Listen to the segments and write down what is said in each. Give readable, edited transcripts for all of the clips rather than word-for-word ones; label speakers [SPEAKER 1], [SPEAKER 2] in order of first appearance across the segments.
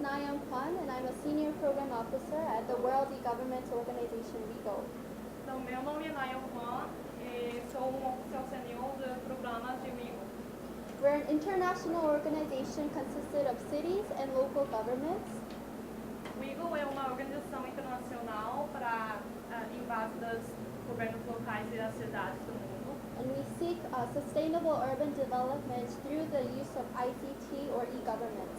[SPEAKER 1] Nayam Kwan, and I'm a Senior Program Officer at the World E-Government Organization, WEGO.
[SPEAKER 2] Então, meu nome é Nayam Kwan e sou oficial senior do programa de WEGO.
[SPEAKER 1] We're an international organization consisted of cities and local governments.
[SPEAKER 2] WEGO é uma organização internacional para em base dos governos locais e das cidades do mundo.
[SPEAKER 1] And we seek sustainable urban development through the use of ICT or e-government.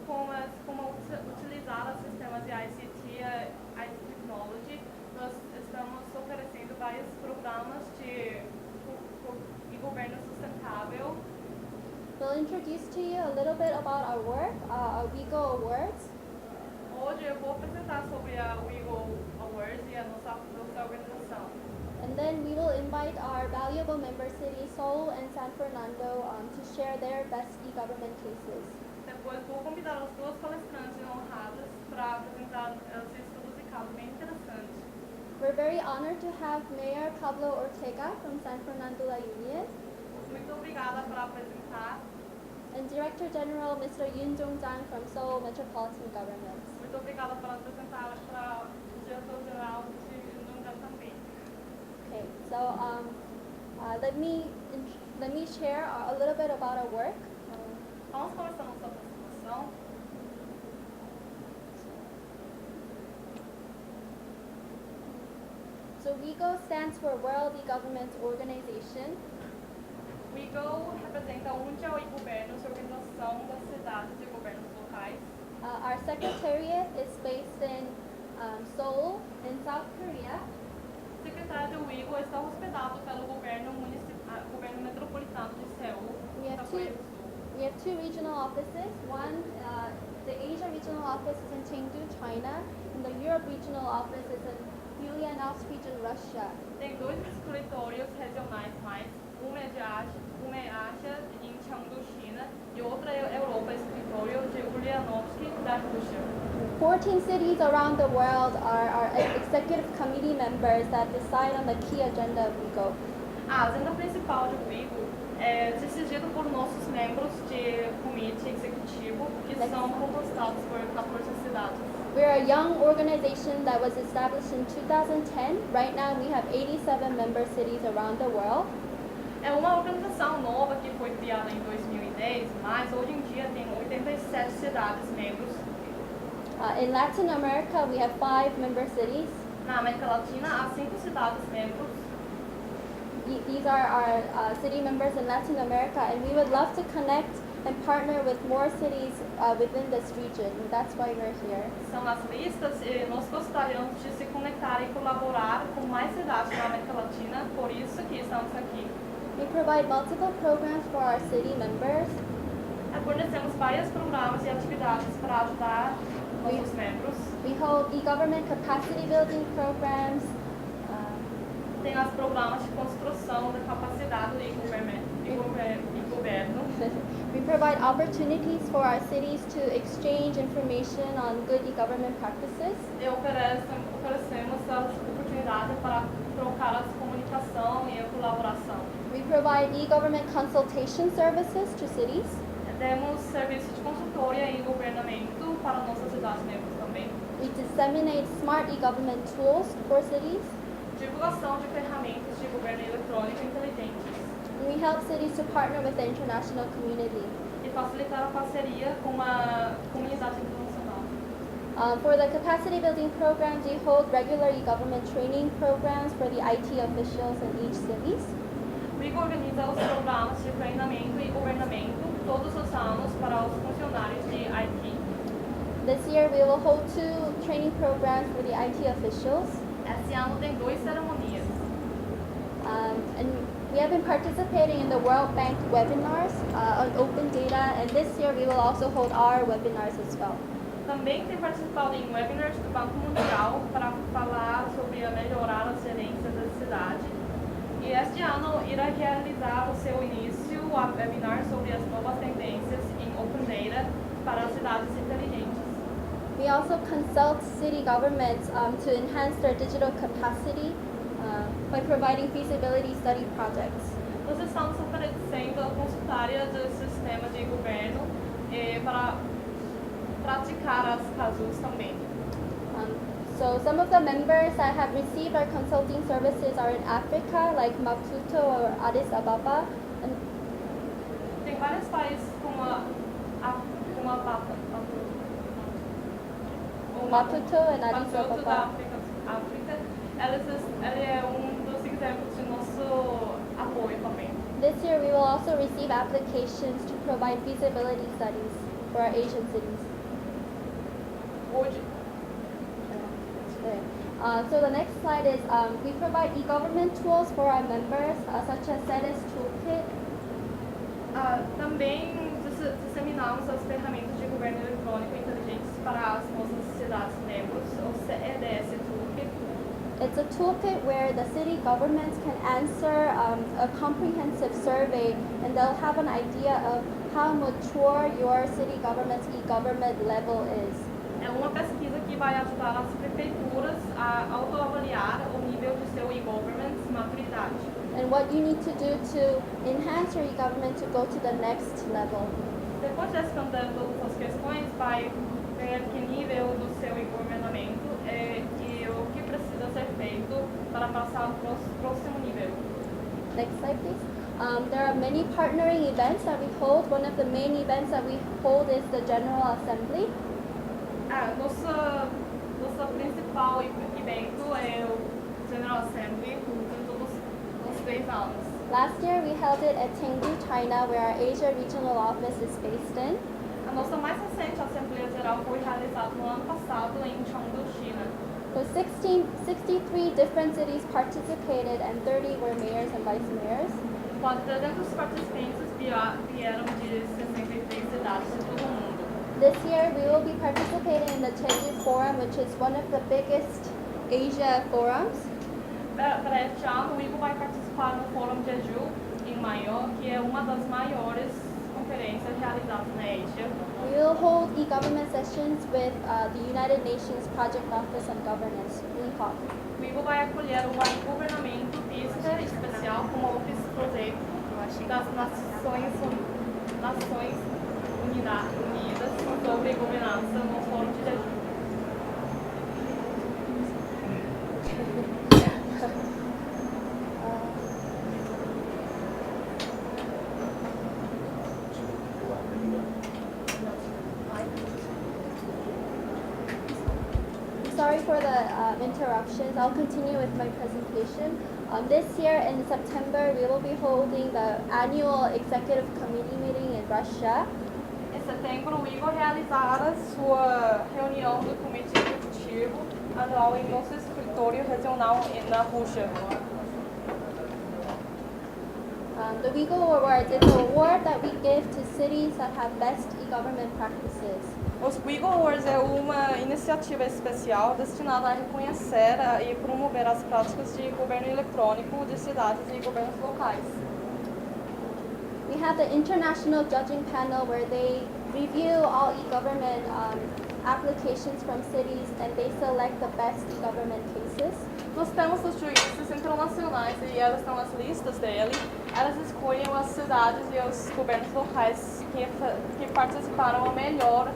[SPEAKER 2] Como utilizar os sistemas de ICT, IT Technology, nós estamos oferecendo vários programas de governo sustentável.
[SPEAKER 1] We'll introduce to you a little bit about our work, our WEGO Awards.
[SPEAKER 2] Hoje eu vou apresentar sobre a WEGO Awards e a nossa organização.
[SPEAKER 1] And then we will invite our valuable member cities, Seoul and San Fernando, to share their best e-government cases.
[SPEAKER 2] Depois vou convidar as duas palestrantes honradas para apresentar os estudos de caso bem interessantes.
[SPEAKER 1] We're very honored to have Mayor Pablo Ortega from San Fernando La Union.
[SPEAKER 2] Muito obrigada por apresentar.
[SPEAKER 1] And Director General Mr. Yoon Jong-jang from Seoul Metropolitan Government.
[SPEAKER 2] Muito obrigada por apresentar para o diretor-geral de Jong-jang também.
[SPEAKER 1] Okay, so let me share a little bit about our work.
[SPEAKER 2] Vamos começar nossa apresentação.
[SPEAKER 1] So WEGO stands for World E-Government Organization.
[SPEAKER 2] WEGO representa a Mundial E-Governo, organização das cidades e governos locais.
[SPEAKER 1] Our secretariat is based in Seoul, in South Korea.
[SPEAKER 2] O secretário do WEGO está hospedado pelo governo metropolitano de Seul, da Coreia do Sul.
[SPEAKER 1] We have two regional offices. One, the Asia regional office is in Chengdu, China, and the Europe regional office is in Ulyanovsk region, Russia.
[SPEAKER 2] Tem dois escritórios regionais mais, um é Ásia, em Chengdu, China, e outra é Europa, escritório de Ulyanovsk, da Rússia.
[SPEAKER 1] 14 cities around the world are our executive committee members that decide on the key agenda of WEGO.
[SPEAKER 2] A agenda principal de WEGO é decidida por nossos membros de comitê executivo, que são compostados por 14 cidades.
[SPEAKER 1] We're a young organization that was established in 2010. Right now we have 87 member cities around the world.
[SPEAKER 2] É uma organização nova que foi criada em 2010, mas hoje em dia tem 87 cidades membros.
[SPEAKER 1] In Latin America, we have 5 member cities.
[SPEAKER 2] Na América Latina, há 5 cidades membros.
[SPEAKER 1] These are our city members in Latin America, and we would love to connect and partner with more cities within this region. That's why we're here.
[SPEAKER 2] São as listas e nós gostaríamos de se conectar e colaborar com mais cidades na América Latina, por isso que estamos aqui.
[SPEAKER 1] We provide multiple programs for our city members.
[SPEAKER 2] Fornecemos vários programas e atividades para ajudar nossos membros.
[SPEAKER 1] We hold e-government capacity building programs.
[SPEAKER 2] Tem os programas de construção da capacidade do e-governo.
[SPEAKER 1] We provide opportunities for our cities to exchange information on good e-government practices.
[SPEAKER 2] E oferecemos as oportunidades para trocar a comunicação e a colaboração.
[SPEAKER 1] We provide e-government consultation services to cities.
[SPEAKER 2] Temos serviços de consultoria e governamento para nossas cidades membros também.
[SPEAKER 1] We disseminate smart e-government tools for cities.
[SPEAKER 2] Divulgação de ferramentas de governo eletrônico inteligentes.
[SPEAKER 1] And we help cities to partner with the international community.
[SPEAKER 2] E facilitar a parceria com a comunidade internacional.
[SPEAKER 1] For the capacity building programs, we hold regular e-government training programs for the IT officials in each city.
[SPEAKER 2] WEGO organiza os programas de treinamento e governamento todos os anos para os funcionários de IT.
[SPEAKER 1] This year, we will hold 2 training programs for the IT officials.
[SPEAKER 2] Esse ano tem 2 cerimonias.
[SPEAKER 1] And we have been participating in the World Bank webinars on open data, and this year we will also hold our webinars as well.
[SPEAKER 2] Também tem participado em webinars do Banco Mundial para falar sobre a melhorar a gerência da cidade. E este ano irá realizar o seu início a webinar sobre as novas tendências em open data para as cidades inteligentes.
[SPEAKER 1] We also consult city governments to enhance their digital capacity by providing feasibility study projects.
[SPEAKER 2] Nós estamos oferecendo a consultoria do sistema de governo para praticar as casos também.
[SPEAKER 1] So some of the members that have received our consulting services are in Africa, like Maputo or Addis Ababa, and
[SPEAKER 2] Tem vários países como
[SPEAKER 1] Maputo and Addis
[SPEAKER 2] Maputo da
[SPEAKER 1] Ababa.
[SPEAKER 2] África. Ele é dos exemplos de nosso apoio também.
[SPEAKER 1] This year we will also receive applications to provide feasibility studies for our Asian cities.
[SPEAKER 2] Hoje,
[SPEAKER 1] So the next slide is we provide e-government tools for our members, such as CEDES Toolkit.
[SPEAKER 2] também disseminamos as ferramentas de governo eletrônico inteligentes para as nossas cidades membros, o EMDS Toolkit.
[SPEAKER 1] It's a toolkit where the city governments can answer a comprehensive survey, and they'll have an idea of how mature your city government's e-government level is.
[SPEAKER 2] É uma pesquisa que vai ajudar as prefeituras a autoavaliar o nível de seu e-government maturidade.
[SPEAKER 1] And what you need to do to enhance your e-government to go to the next level.
[SPEAKER 2] Depois de responder todas as questões, vai ver que nível do seu e-governamento e o que precisa ser feito para passar para o próximo nível.
[SPEAKER 1] Next slide, please. There are many partnering events that we hold. One of the main events that we hold is the General Assembly.
[SPEAKER 2] Nosso principal evento é o General Assembly, em todos os 3 anos.
[SPEAKER 1] Last year we held it at Chengdu, China, where our Asia regional office is based in.
[SPEAKER 2] A nossa mais recente Assembleia Geral foi realizada no ano passado em Chengdu, China.
[SPEAKER 1] So 63 different cities participated and 30 were mayors and vice mayors.
[SPEAKER 2] Quase 300 participantes vieram de 63 cidades de todo o mundo.
[SPEAKER 1] This year we will be participating in the Jeju Forum, which is one of the biggest Asia forums.
[SPEAKER 2] Para este ano, o IGO vai participar no Fórum Jeju, em maio, que é uma das maiores conferências realizadas na Ásia.
[SPEAKER 1] We will hold e-government sessions with the United Nations Project Office on Governance, UNICOG.
[SPEAKER 2] O IGO vai acolher um governamento pista especial como o projeto das Nações Unidas sobre governança no Fórum de Jeju.
[SPEAKER 1] Sorry for the interruptions. I'll continue with my presentation. This year in September, we will be holding the annual executive committee meeting in Russia.
[SPEAKER 2] Em setembro, o IGO realizará sua reunião do Comitê Executivo anual em nosso escritório regional na Rússia.
[SPEAKER 1] The WEGO Award is an award that we give to cities that have best e-government practices.
[SPEAKER 2] Os WEGO Awards é uma iniciativa especial destinada a reconhecer e promover as práticas de governo eletrônico de cidades e governos locais.
[SPEAKER 1] We have the international judging panel where they review all e-government applications from cities and they select the best e-government cases.
[SPEAKER 2] Nós temos os juízes internacionais e elas estão nas listas dele. Elas escolhem as cidades e os governos locais que participaram melhor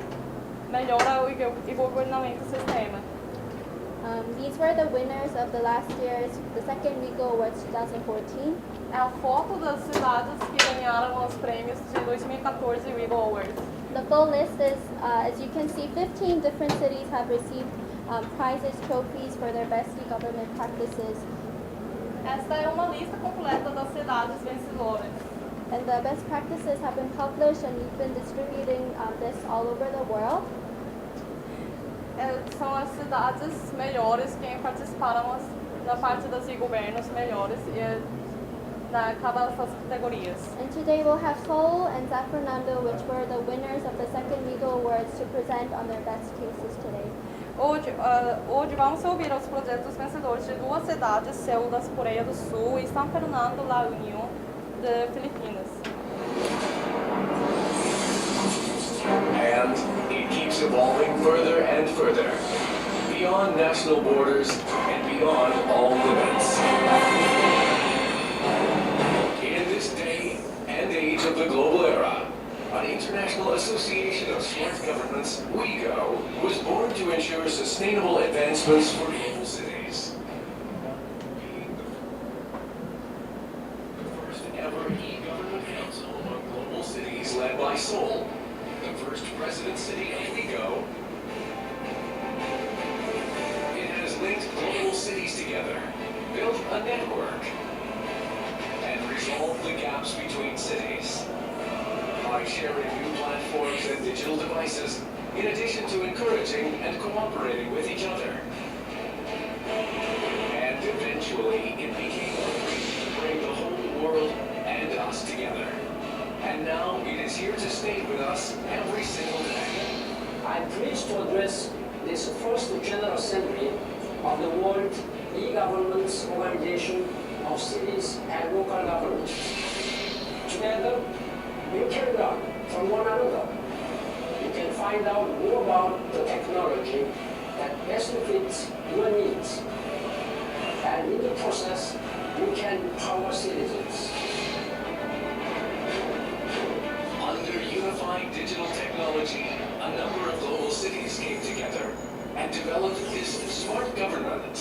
[SPEAKER 2] o governamento do sistema.
[SPEAKER 1] These were the winners of the last year's, the second WEGO Awards 2014.
[SPEAKER 2] É a foto das cidades que ganharam os prêmios de 2014 WEGO Awards.
[SPEAKER 1] The full list is, as you can see, 15 different cities have received prizes, trophies for their best e-government practices.
[SPEAKER 2] Esta é uma lista completa das cidades vencedoras.
[SPEAKER 1] And the best practices have been published and we've been distributing this all over the world.
[SPEAKER 2] São as cidades melhores que participaram na parte dos governos melhores na cada dessas categorias.
[SPEAKER 1] And today we'll have Seoul and San Fernando, which were the winners of the second WEGO Awards, to present on their best cases today.
[SPEAKER 2] Hoje vamos ouvir os projetos vencedores de duas cidades, Seul da Coreia do Sul e San Fernando, La Unión, de Filipinas.
[SPEAKER 3] And it keeps evolving further and further, beyond national borders and beyond all limits. In this day and age of the global era, an international association of smart governments, WEGO, sustainable advancements for global cities. Being the first ever e-government council among global cities led by Seoul, the first president city of WEGO, it has linked global cities together, built a network, and resolved the gaps between cities. By sharing new platforms and digital devices, in addition to encouraging and cooperating with each other. And eventually, it became a reach to bring the whole world and us together. And now it is here to stay with us every single day.
[SPEAKER 4] I'm pleased to address this first General Assembly of the World E-Governance Organization of Cities and Local Governments. Together, we can learn from one another. You can find out more about the technology that best fits your needs. And in the process, we can empower citizens.
[SPEAKER 3] Under unified digital technology, a number of global cities came together and developed this smart government.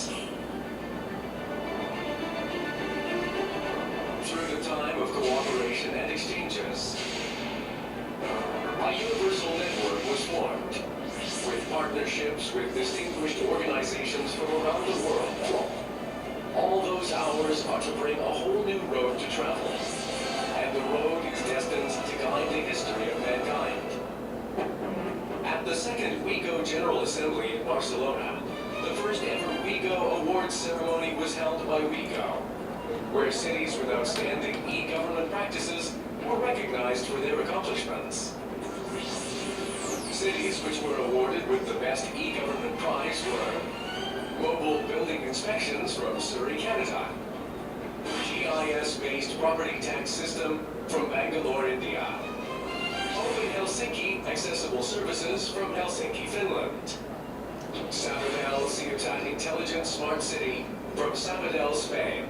[SPEAKER 3] Through the time of cooperation and exchanges, a universal network was formed, with partnerships with distinguished organizations from around the world. All those hours are to bring a whole new road to travel, and the road is destined to guide the history of mankind. At the second WEGO General Assembly in Barcelona, the first ever WEGO Awards ceremony was held by WEGO, where cities with outstanding e-government practices were recognized for their accomplishments. Cities which were awarded with the Best E-Government Prize were Mobile Building Inspections from Surrey, Canada, GIS-based Property Tax System from Bangalore, India, Open Helsinki Accessible Services from Helsinki, Finland, Sabadell Ciutat Intelligent Smart City from Sabadell, Spain,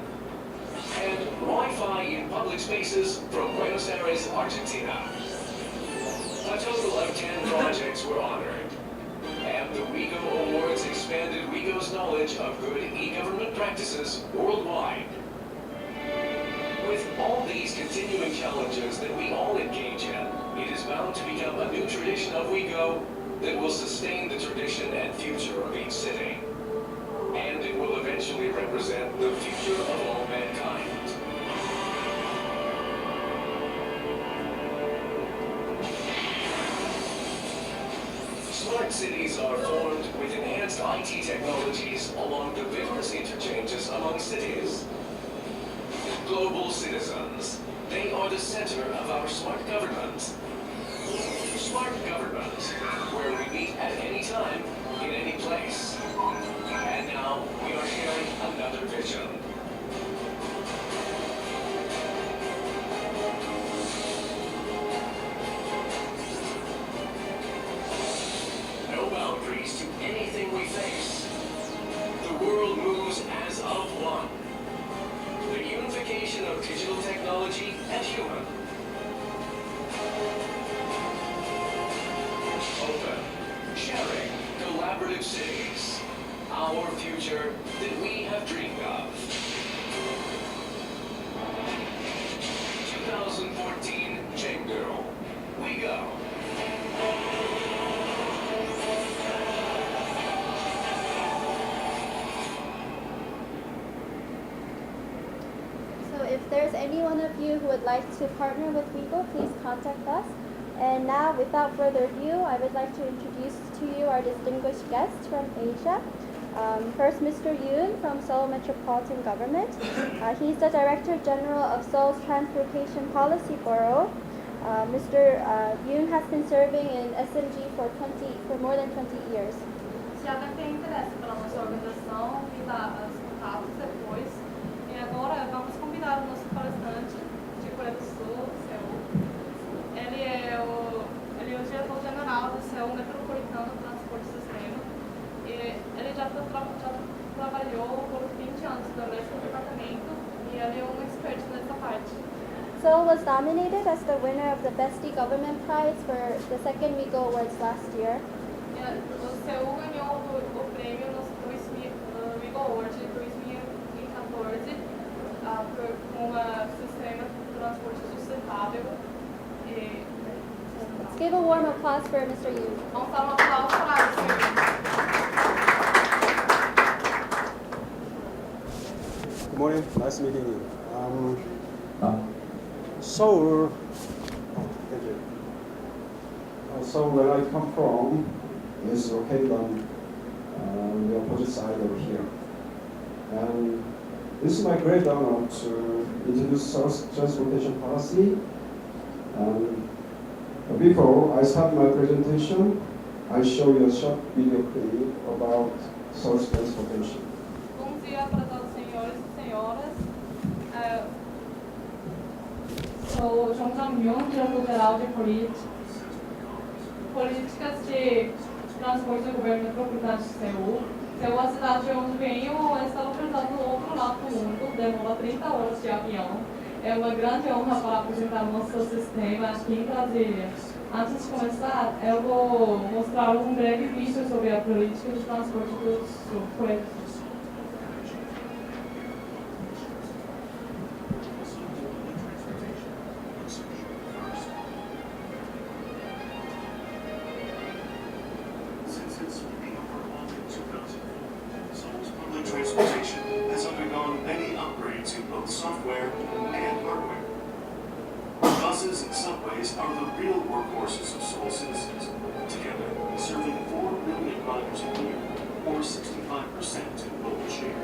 [SPEAKER 3] and Wi-Fi in Public Spaces from Buenos Aires, Argentina. A total of 10 projects were honored, and the WEGO Awards expanded WEGO's knowledge of good e-government practices worldwide. With all these continuing challenges that we all engage in, it is bound to become a new tradition of WEGO that will sustain the tradition and future of each city. And it will eventually represent the future of all mankind. Smart cities are formed with enhanced IT technologies along the vigorous interchanges among cities. Global citizens, they are the center of our smart government. Smart government, where we meet at any time, in any place. And now we are sharing another vision. No boundaries to anything we face. The world moves as of one. The unification of digital technology and human. Open, sharing, collaborative cities. Our future that we have dreamed of. 2014 Chengdu. We go.
[SPEAKER 1] So if there's any one of you who would like to partner with WEGO, please contact us. And now, without further ado, I would like to introduce to you our distinguished guests from Asia. First, Mr. Yoon from Seoul Metropolitan Government. He's the Director General of Seoul's Transportation Policy Bureau. Mr. Yoon has been serving in SMG for more than 20 years.
[SPEAKER 2] Se alguém tem interesse pela nossa organização, me dá os contatos depois. E agora vamos convidar o nosso palestrante de Coreia do Sul, Seul. Ele é o diretor-geral do Seul Metropolitano Transporte Sistema. E ele já trabalhou por 20 anos no departamento e ele é um expert nessa parte.
[SPEAKER 1] Seoul was nominated as the winner of the Best E-Government Prize for the second WEGO Awards last year.
[SPEAKER 2] O Seul ganhou o prêmio
[SPEAKER 1] give a warm applause for Mr. Yu.
[SPEAKER 2] Vamos dar um aplauso para o senhor.
[SPEAKER 5] Good morning. Nice meeting you. Seoul. Thank you. So where I come from is located on the opposite side over here. And this is my great honor to introduce transportation policy. Before I start my presentation, I show you a short video clip about source transportation.
[SPEAKER 2] Bom dia para todos os senhores e senhoras. Sou João Jang-myung, diretor-geral de políticas de transporte do governo metropolitano de Seul. Seul, a cidade de onde venho, está localizada no outro lado do mundo, demora 30 horas de avião. É uma grande honra para apresentar o nosso sistema aqui em Brasília. Antes de começar, eu vou mostrar um breve vídeo sobre a política de transporte dos coletivos.
[SPEAKER 3] Transportation has undergone many upgrades in both software and hardware. Buses and subways are the real workhorses of Seoul citizens, together serving 4 million riders a year, or 65% in global share.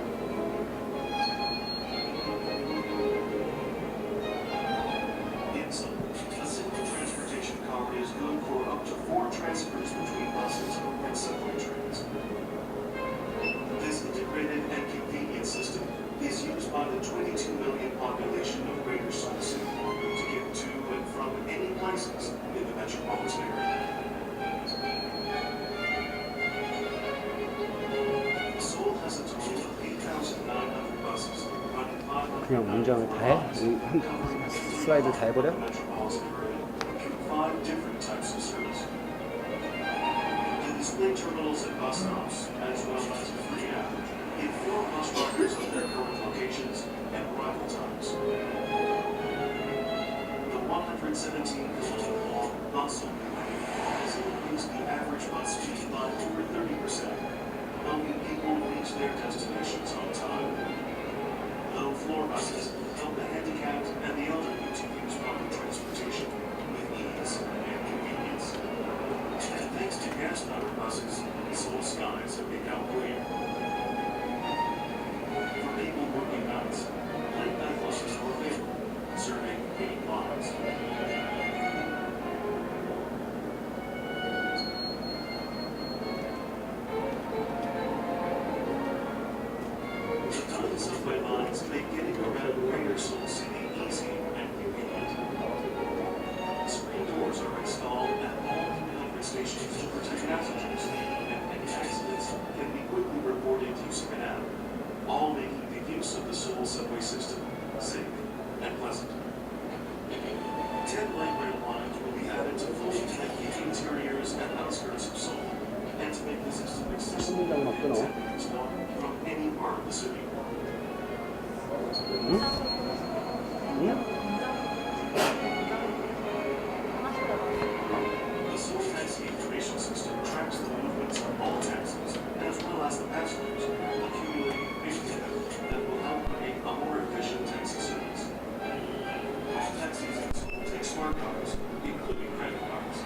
[SPEAKER 3] In sum, a single transportation car is good for up to 4 transfers between buses and subway trains. This integrated and convenient system is used by the 22 million population of Greater Seoul City to get to and from any places in the metropolitan area. Seoul has a total of 8,900 buses running 500
[SPEAKER 5] 그냥 문장을 다 해? 슬라이드 다 해버려?
[SPEAKER 3] metropolitan area through 5 different types of service. The display terminals at bus stops, as well as a free app, inform bus riders of their current locations and arrival times. The 117-kilometer-long bus lane has increased the average bus speed by over 30%, helping people reach their destinations on time. Low-floor buses help the handicapped and the elderly to use public transportation with ease and convenience. And thanks to gas-powered buses, Seoul skies have become clear. For people working nights, late-night buses are available, serving 8 lines. The tiny subway lines make getting around Greater Seoul City easy and convenient. Screen doors are installed at all 300 stations to protect passengers, and any accidents can be quickly reported using an app, all making the use of the Seoul subway system safe and pleasant. 10 light rail lines will be added to fully connect the interiors and outskirts of Seoul, and to make the system accessible in 10 minutes walk from any part of the city. The Seoul Taxi Information System tracks the movements of all taxis, as well as the passengers, accumulating big data that will help create a more efficient taxi service. All taxis in Seoul take smart cards, including credit cards.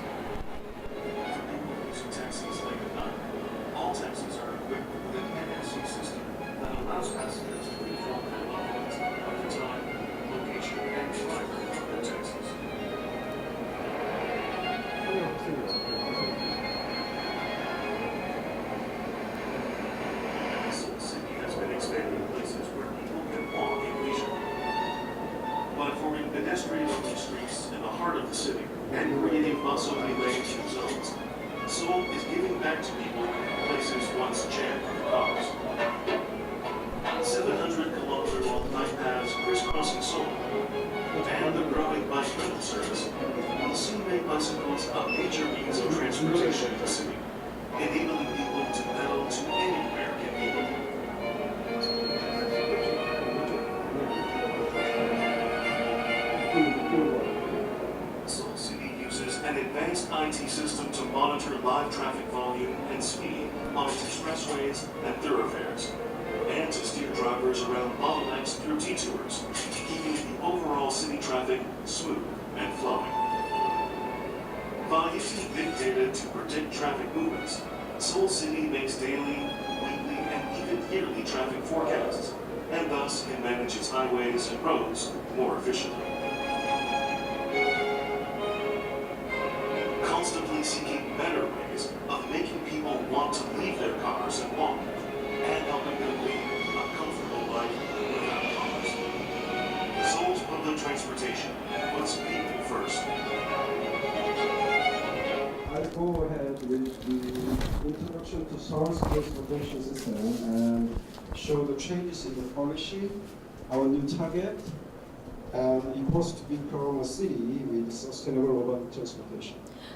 [SPEAKER 3] For people using taxis late at night, all taxis are equipped with an NFC system that allows passengers to inform their loved ones of the time, location, and driver of their taxis. Seoul City has been expanding places where people can walk in leisure. By forming pedestrian-only streets in the heart of the city and creating bus-only lanes and zones, Seoul is giving back to people in places once jammed with cars. 700-kilometer-long bike paths crisscrossing Seoul, and the growing bike rental service will soon make bicycles a major means of transportation in the city, enabling people to pedal to anywhere conveniently. Seoul City uses an advanced
[SPEAKER 6] advanced IT system to monitor live traffic volume and speed on its expressways and thoroughfares, and to steer drivers around bottlenecks through detours, keeping the overall city traffic smooth and flowing. By using big data to predict traffic movements, Seoul City makes daily, weekly, and even yearly traffic forecasts, and thus can manage its highways and roads more efficiently. Constantly seeking better ways of making people want to leave their cars and walk, and helping them lead a comfortable life without cars. Seoul's public transportation puts people first.
[SPEAKER 5] I'll go ahead with the introduction to Seoul's transportation system and show the changes in the policy, our new target, and it was to become a city with sustainable urban transportation.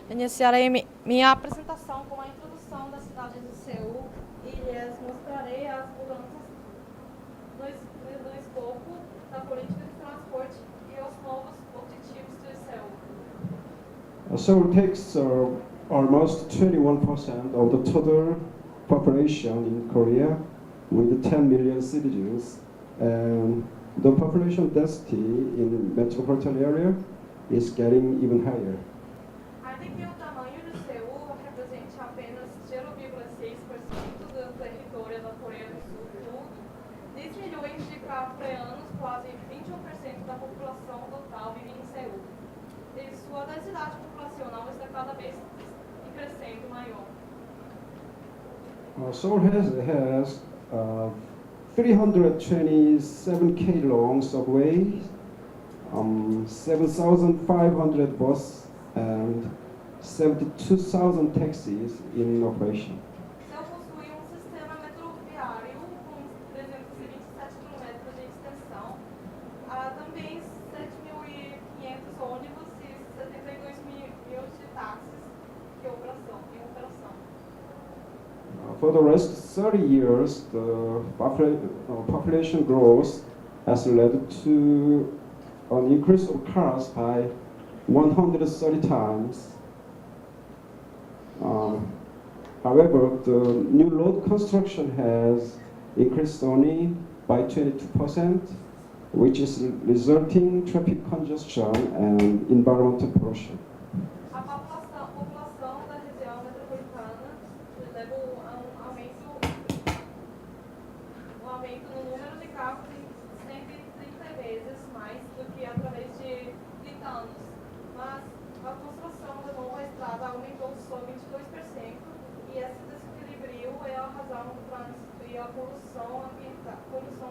[SPEAKER 2] Iniciarei minha apresentação com a introdução da cidade de Seul e lhes mostrarei as mudanças no escopo da política de transporte e os novos objetivos de Seul.
[SPEAKER 5] Seoul takes almost 21% of the total population in Korea, with 10 million citizens, and the population density in metropolitan area is getting even higher.
[SPEAKER 2] Ainda que o tamanho de Seul represente apenas 0,6% do território da Coreia do Sul, 10 milhões de coreanos, quase 21% da população total vive em Seul. E sua densidade populacional está cada vez crescendo maior.
[SPEAKER 5] Seoul has 327 long subways, 7,500 buses, and 72,000 taxis in operation.
[SPEAKER 2] Seul possui sistema metroviário com 327 km de extensão, também 7.500 ônibus e 72 mil de táxis em operação.
[SPEAKER 5] For the rest 30 years, the population growth has led to an increase of cars by 130 times. However, the new road construction has increased only by 22%, which is resulting traffic congestion and environmental pollution.
[SPEAKER 2] A população da região metropolitana levou a um aumento no número de carros em 130 vezes mais do que através de 30 anos. Mas a construção da nova estrada aumentou só 22% e esse desequilíbrio é a razão do trânsito e a poluição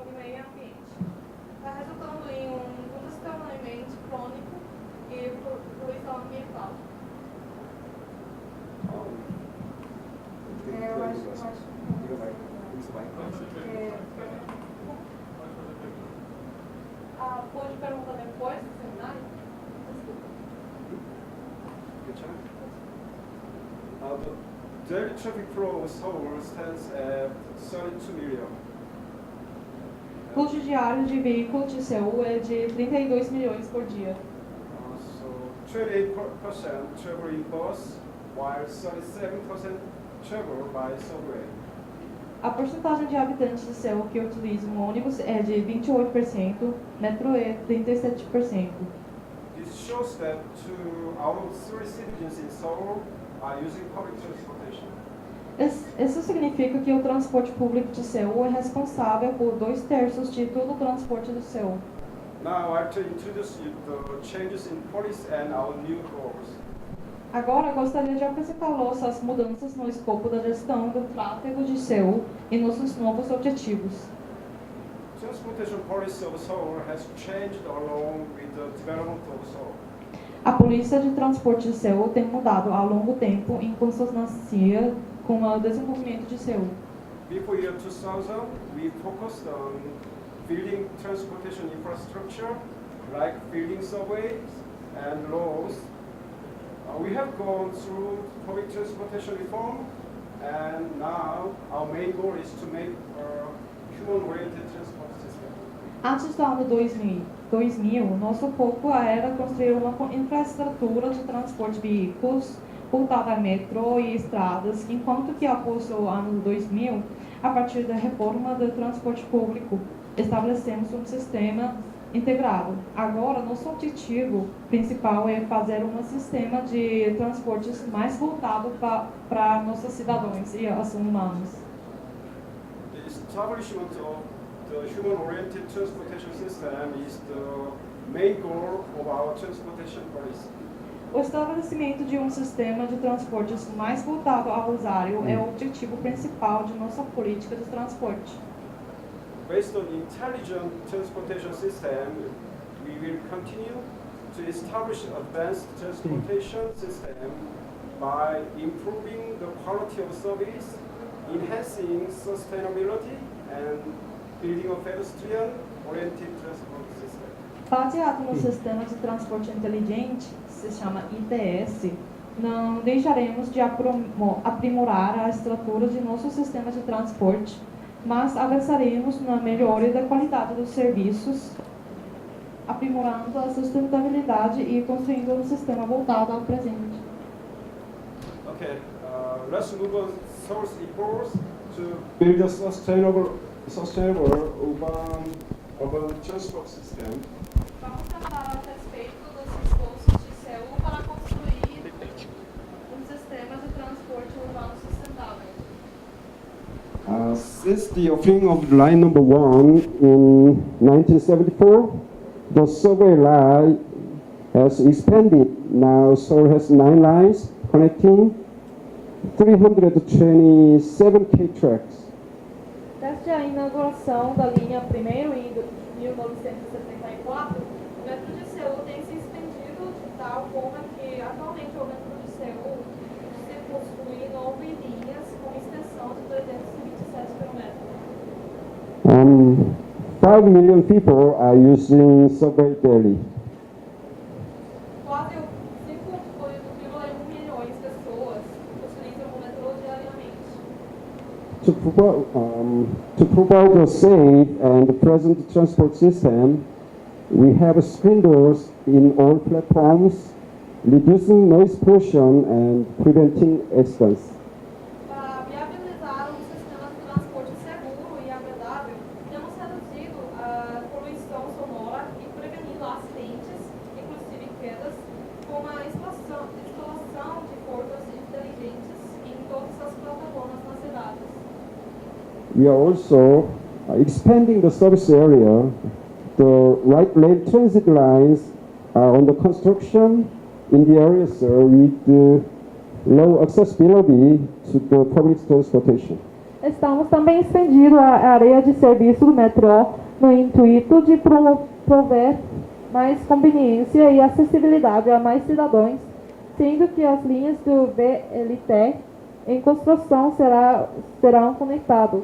[SPEAKER 2] do meio ambiente. Está resultando em congestionamento crônico e poluição ambiental.
[SPEAKER 7] Eu acho
[SPEAKER 2] pode perguntar depois do seminário?
[SPEAKER 5] The daily traffic flow of Seoul stands at 32 million.
[SPEAKER 2] O fluxo diário de veículos de Seul é de 32 milhões por dia.
[SPEAKER 5] So 28% travel in bus, while 37% travel by subway.
[SPEAKER 2] A porcentagem de habitantes de Seul que utilizam ônibus é de 28%, metrô é 37%.
[SPEAKER 5] This shows that 2 out of 3 citizens in Seoul are using public transportation.
[SPEAKER 2] Isso significa que o transporte público de Seul é responsável por 2/3 de todo o transporte de Seul.
[SPEAKER 5] Now I have to introduce you the changes in policy and our new goals.
[SPEAKER 2] Agora gostaria de apresentá-los as mudanças no escopo da gestão do tráfego de Seul e nossos novos objetivos.
[SPEAKER 5] Transportation policy of Seoul has changed along with the development of Seoul.
[SPEAKER 2] A polícia de transporte de Seul tem mudado ao longo tempo em consonância com o desenvolvimento de Seul.
[SPEAKER 5] Before year 2000, we focused on building transportation infrastructure, like building subways and roads. We have gone through public transportation reform, and now our main goal is to make a human-oriented transport system.
[SPEAKER 2] Antes do ano 2000, 2000, nosso foco era construir uma infraestrutura de transporte de veículos voltada a metrô e estradas, enquanto que após o ano 2000, a partir da reforma do transporte público, estabelecemos um sistema integrado. Agora, nosso objetivo principal é fazer um sistema de transportes mais voltado para nossos cidadãos e os humanos.
[SPEAKER 5] The establishment of the human-oriented transportation system is the main goal of our transportation policy.
[SPEAKER 2] O estabelecimento de um sistema de transportes mais voltado ao usuário é o objetivo principal de nossa política de transporte.
[SPEAKER 5] Based on intelligent transportation system, we will continue to establish advanced transportation system by improving the quality of service, enhancing sustainability, and building a pedestrian-oriented transport system.
[SPEAKER 2] Baseado no sistema de transporte inteligente, se chama EMDS, não deixaremos de aprimorar a estrutura de nosso sistema de transporte, mas avançaremos na melhoria da qualidade dos serviços, aprimorando a sustentabilidade e construindo um sistema voltado ao presente.
[SPEAKER 5] Okay, let's move on source efforts to build a sustainable urban transport system.
[SPEAKER 2] Vamos tratar a respeito dos esforços de CEU para construir um sistema de transporte urbano sustentável.
[SPEAKER 5] Since the opening of line number 1 in 1974, the subway line has expanded. Now Seoul has 9 lines connecting 327 K-tracks.
[SPEAKER 2] Desde a inauguração da linha 1º em 1974, o metrô de Seul tem se estendido de tal forma que atualmente o metrô de Seul se possui 9 linhas com extensão de 327 km.
[SPEAKER 5] 5 million people are using subway daily.
[SPEAKER 2] Quase 5,1 milhões de pessoas utilizam o metrô diariamente.
[SPEAKER 5] To provide a safe and present transport system, we have screen doors in all platforms, reducing noise pollution and preventing accidents.
[SPEAKER 2] Para viabilizar um sistema de transporte seguro e agradável, temos reduzido a poluição sonora e prevenido acidentes, inclusive quedas, com a instalação de portas inteligentes em todas as plataformas nas cidades.
[SPEAKER 5] We are also expanding the service area. The right lane transit lines are under construction in the areas with low accessibility to the public transportation.
[SPEAKER 2] Estamos também expandindo a área de serviço do metrô no intuito de prover mais conveniência e acessibilidade a mais cidadãos, sendo que as linhas do VLT em construção serão conectadas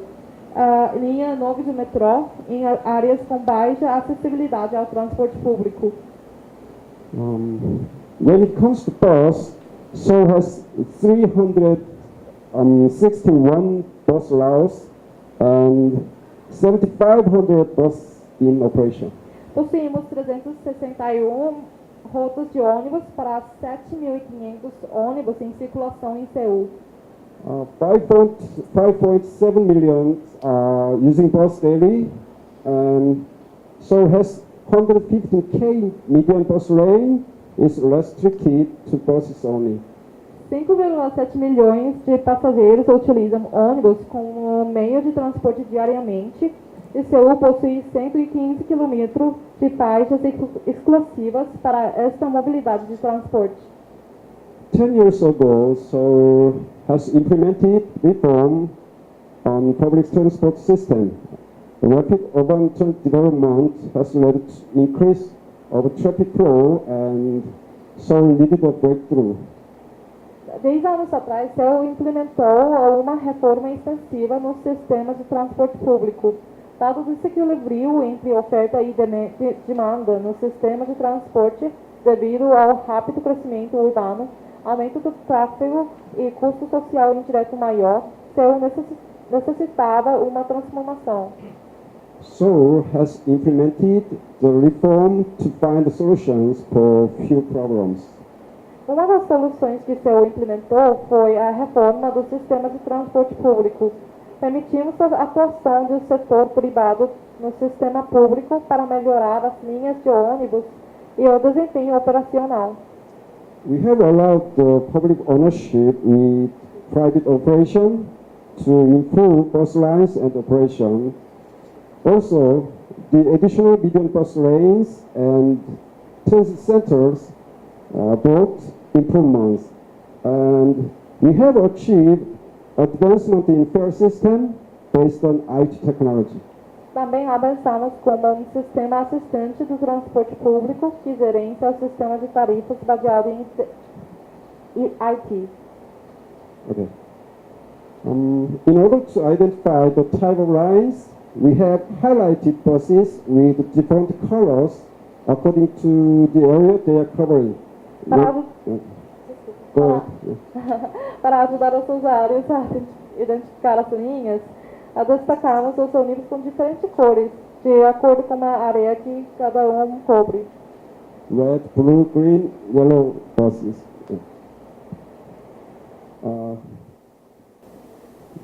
[SPEAKER 2] à linha 9 do metrô em áreas com baixa acessibilidade ao transporte público.
[SPEAKER 5] When it comes to bus, Seoul has 361 bus routes and 7,500 buses in operation.
[SPEAKER 2] Possuímos 361 rotas de ônibus para 7.500 ônibus em circulação em Seul.
[SPEAKER 5] 5.7 million are using bus daily, and Seoul has 115K median bus lane is restricted to buses only.
[SPEAKER 2] 5,7 milhões de passageiros utilizam ônibus como meio de transporte diariamente e Seul possui 115 km de faixas exclusivas para esta mobilidade de transporte.
[SPEAKER 5] 10 years ago, Seoul has implemented reform on public transport system. The rapid urban development has led to increase of traffic flow and Seoul needed a breakthrough.
[SPEAKER 2] 10 anos atrás, Seul implementou uma reforma extensiva no sistema de transporte público. Dado o desequilíbrio entre oferta e demanda no sistema de transporte devido ao rápido crescimento urbano, aumento do tráfego e custo social indireto maior, Seul necessitava uma transformação.
[SPEAKER 5] Seoul has implemented the reform to find solutions for few problems.
[SPEAKER 7] Uma das soluções que Seul implementou foi a reforma do sistema de transporte público. Permitimos a atuação do setor privado no sistema público para melhorar as linhas de ônibus e o desempenho operacional.
[SPEAKER 5] We have allowed the public ownership with private operation to improve bus lines and operation. Also, the additional medium bus lanes and transit centers brought improvements, and we have achieved advancement in fare system based on IT technology.
[SPEAKER 7] Também avançamos como um sistema assistente do transporte público que gerencia o sistema de tarifas baseado em IT.
[SPEAKER 5] Okay. In order to identify the type of lines, we have highlighted buses with different colors according to the area they are covering.
[SPEAKER 7] Para ajudar os usuários a identificar as linhas, destacamos os ônibus com diferentes cores, de acordo com a área que cada um cobre.
[SPEAKER 5] Red, blue, green, yellow buses.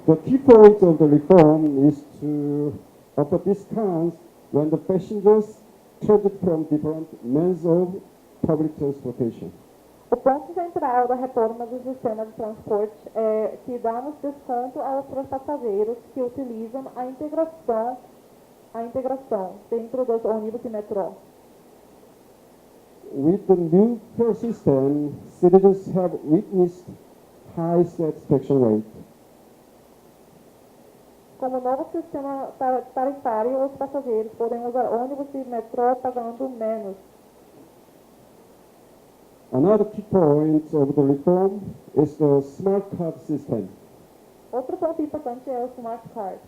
[SPEAKER 5] The key point of the reform is to offer discounts when the passengers transit from different means of public transportation.
[SPEAKER 7] O ponto central da reforma do sistema de transporte é que damos desconto aos passageiros que utilizam a integração dentro dos ônibus e metrô.
[SPEAKER 5] With the new fare system, citizens have witnessed high satisfaction rate.
[SPEAKER 7] Com o novo sistema tarifário, os passageiros podem usar ônibus e metrô pagando menos.
[SPEAKER 5] Another key point of the reform is the smart card system.
[SPEAKER 7] Outro ponto importante é o Smart Card.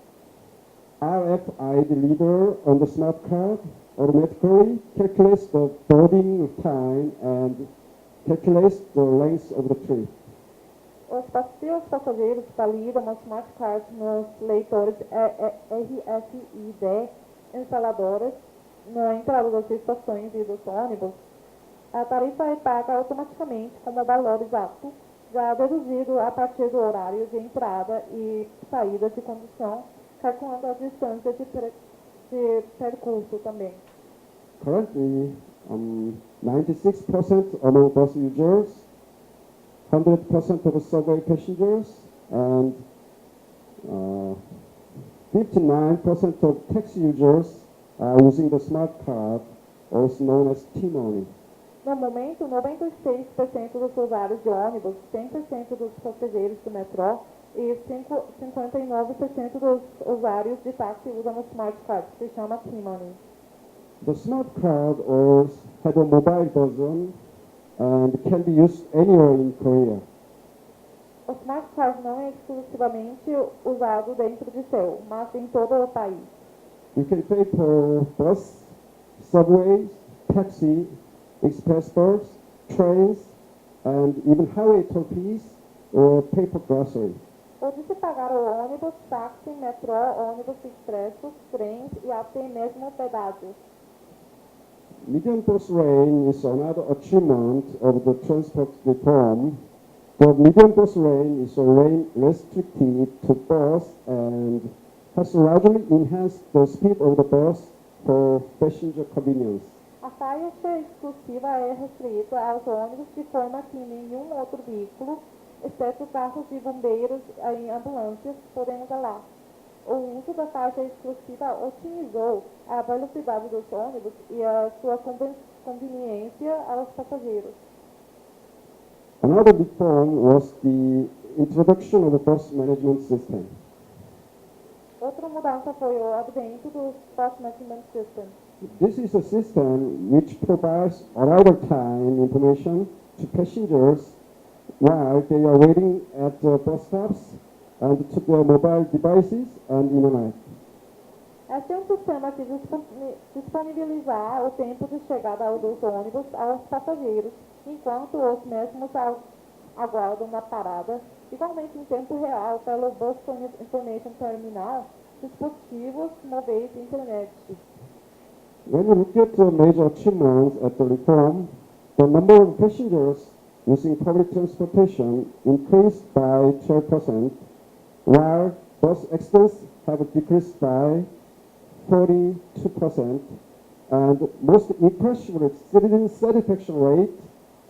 [SPEAKER 5] RFID reader on the smart card automatically calculates the boarding time and calculates the length of the trip.
[SPEAKER 7] Se os passageiros validam o Smart Card nos leitores RFID instaladoras na entrada das estações e dos ônibus, a tarifa é paga automaticamente com o valor exato, já deduzido a partir do horário de entrada e saída de condução, calculando a distância de percurso também.
[SPEAKER 5] Currently, 96% among bus users, 100% of subway passengers, and 59% of taxi users are using the smart card, also known as T-Money.
[SPEAKER 7] No momento, 96% dos usuários de ônibus, 100% dos passageiros do metrô e 59% dos usuários de táxi usam o Smart Card, que se chama T-Money.
[SPEAKER 5] The smart card also has a mobile version and can be used anywhere in Korea.
[SPEAKER 7] O Smart Card não é exclusivamente usado dentro de Seul, mas em todo o país.
[SPEAKER 5] You can pay for bus, subways, taxi, express bus, trains, and even highway toll fees or pay for groceries.
[SPEAKER 7] Pode-se pagar o ônibus, táxi, metrô, ônibus expressos, trens e até mesmo pedágios.
[SPEAKER 5] Medium bus lane is another achievement of the transport reform. The medium bus lane is a lane restricted to bus and has largely enhanced the speed of the bus for passenger convenience.
[SPEAKER 7] A faixa exclusiva é restrita aos ônibus de forma que nenhum outro veículo, exceto carros de bombeiros e ambulâncias, podem usá-la. O uso da faixa exclusiva otimizou a velocidade dos ônibus e a sua conveniência aos passageiros.
[SPEAKER 5] Another reform was the introduction of a bus management system.
[SPEAKER 7] Outra mudança foi o advento do Bus Management System.
[SPEAKER 5] This is a system which provides arrival time information to passengers while they are waiting at the bus stops and to their mobile devices and internet.
[SPEAKER 7] Este é um sistema que disponibilizar o tempo de chegada dos ônibus aos passageiros, enquanto os mesmos aguardam na parada, igualmente em tempo real pelo Bus Information Terminal, dispositivos móveis e internet.
[SPEAKER 5] When you look at the major achievements at the reform, the number of passengers using public transportation increased by 12%, while bus accidents have decreased by 42%, and most impressively, citizen satisfaction rate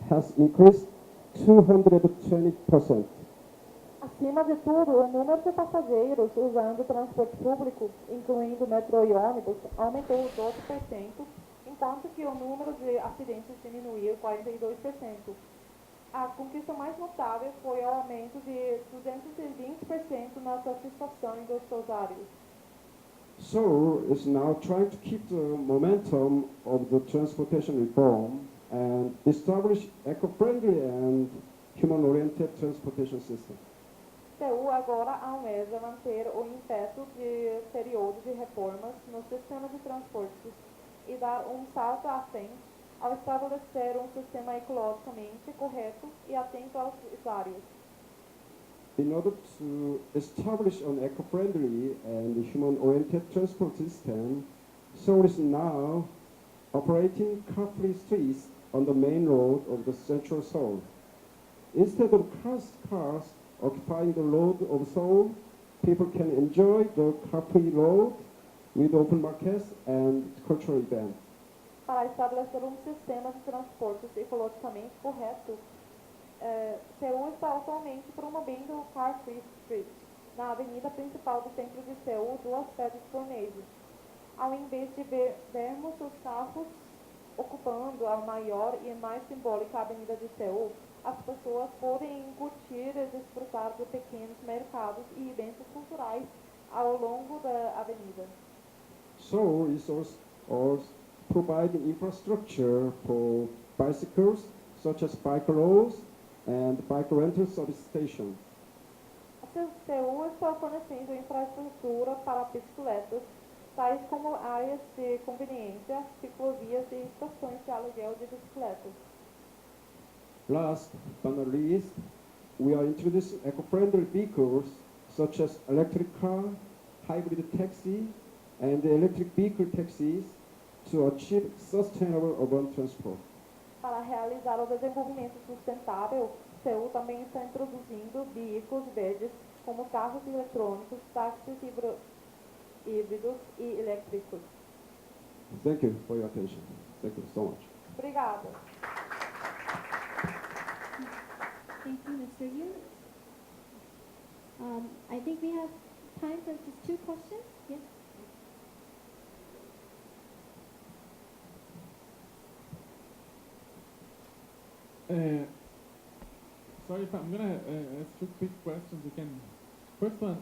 [SPEAKER 5] has increased 220%.
[SPEAKER 7] Acima de tudo, o número de passageiros usando o transporte público, incluindo metrô e ônibus, aumentou 12%, enquanto que o número de acidentes diminuiu 42%. A conquista mais notável foi o aumento de 220% na satisfação dos usuários.
[SPEAKER 5] Seoul is now trying to keep the momentum of the transportation reform and establish eco-friendly and human-oriented transportation system.
[SPEAKER 7] Seul agora almeja manter o ímpeto de período de reformas no sistema de transportes e dar um salto à frente ao estabelecer um sistema ecologicamente correto e atento aos usuários.
[SPEAKER 5] In order to establish an eco-friendly and human-oriented transport system, Seoul is now operating car-free streets on the main road of the central Seoul. Instead of cars occupying the road of Seoul, people can enjoy the car-free road with open markets and cultural events.
[SPEAKER 7] Para estabelecer um sistema de transportes ecologicamente correto, Seul está atualmente promovendo o Car Free Street na avenida principal do centro de Seul 2 vezes por mês. Ao invés de vermos os carros ocupando a maior e mais simbólica avenida de Seul, as pessoas podem curtir e desfrutar de pequenos mercados e eventos culturais ao longo da avenida.
[SPEAKER 5] Seoul is also providing infrastructure for bicycles, such as bike roads and bike rental service stations.
[SPEAKER 7] Seul está fornecendo infraestrutura para bicicletas, tais como áreas de conveniência, ciclovias e estações de aluguel de bicicletas.
[SPEAKER 5] Last but not least, we are introducing eco-friendly vehicles such as electric car, hybrid taxi, and electric vehicle taxis to achieve sustainable urban transport.
[SPEAKER 7] Para realizar o desenvolvimento sustentável, Seul também está introduzindo veículos verdes como carros eletrônicos, táxis híbridos e elétricos.
[SPEAKER 5] Thank you for your attention. Thank you so much.
[SPEAKER 7] Obrigada.
[SPEAKER 8] Thank you, Mr. Yu. I think we have time for just 2 questions. Yes.
[SPEAKER 9] Sorry if I'm gonna ask 2 quick questions. You can. First one,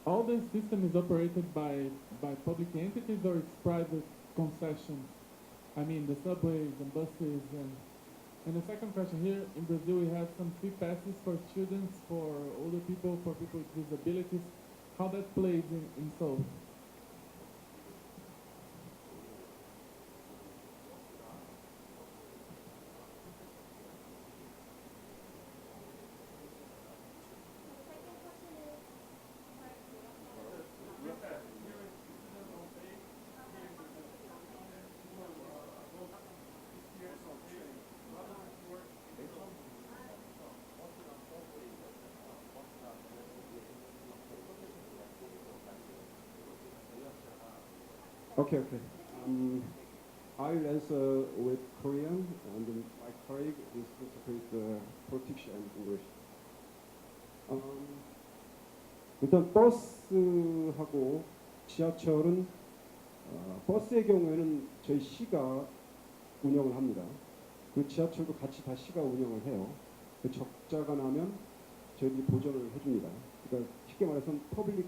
[SPEAKER 9] all the system is operated by public entities or it's private concessions? I mean the subways and buses and the second question here, in Brazil we have some free passes for students, for older people, for people with disabilities. How that plays in Seoul?
[SPEAKER 5] Okay. I'll answer with Korean, and then my colleague is going to speak Portuguese and English. 일단 버스하고 지하철은 버스의 경우에는 저희 시가 운영을 합니다. 그 지하철도 같이 다 시가 운영을 해요. 그 적자가 나면 저희들이 보전을 해줍니다. 그러니까 쉽게 말해서 퍼블릭